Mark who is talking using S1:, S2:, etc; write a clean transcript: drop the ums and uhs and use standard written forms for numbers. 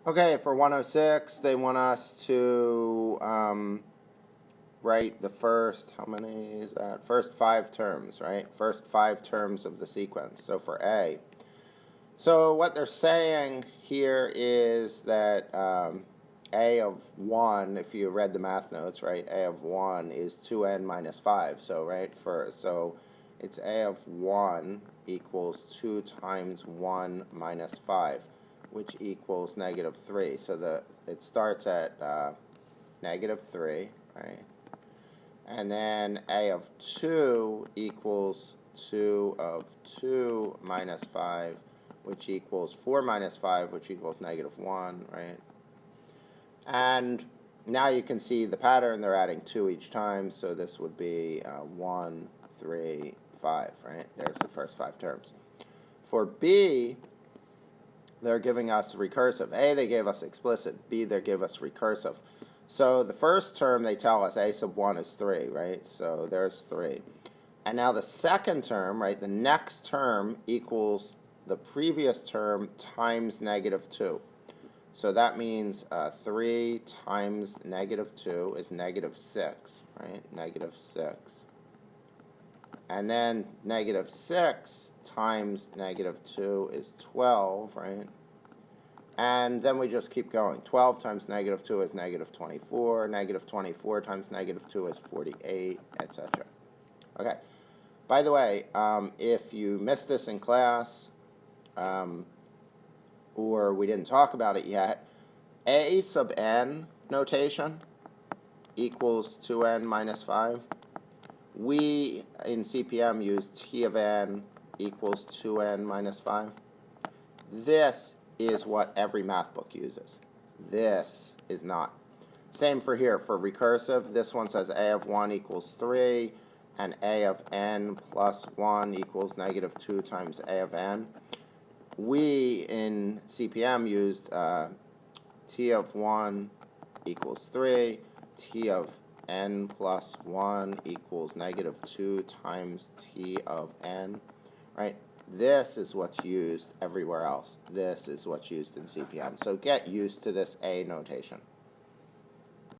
S1: Okay, for 106, they want us to write the first, how many is that? First 5 terms, right? First 5 terms of the sequence. So for A. So what they're saying here is that A of 1, if you read the math notes, right, A of 1 is 2n minus 5. So, right, so it's A of 1 equals 2 times 1 minus 5, which equals negative 3. So it starts at negative 3, right? And then A of 2 equals 2 of 2 minus 5, which equals 4 minus 5, which equals negative 1, right? And now you can see the pattern. They're adding 2 each time, so this would be 1, 3, 5, right? There's the first 5 terms. For B, they're giving us recursive. A, they gave us explicit. B, they gave us recursive. So the first term, they tell us A sub 1 is 3, right? So there's 3. And now the second term, right, the next term equals the previous term times negative 2. So that means 3 times negative 2 is negative 6, right? Negative 6. And then negative 6 times negative 2 is 12, right? And then we just keep going. 12 times negative 2 is negative 24. Negative 24 times negative 2 is 48, etc. Okay. By the way, if you missed this in class, or we didn't talk about it yet, A sub n notation equals 2n minus 5. We, in CPM, use T of n equals 2n minus 5. This is what every math book uses. This is not. Same for here. For recursive, this one says A of 1 equals 3, and A of n plus 1 equals negative 2 times A of n. We, in CPM, used T of 1 equals 3, T of n plus 1 equals negative 2 times T of n, right? This is what's used everywhere else. This is what's used in CPM. So get used to this A notation.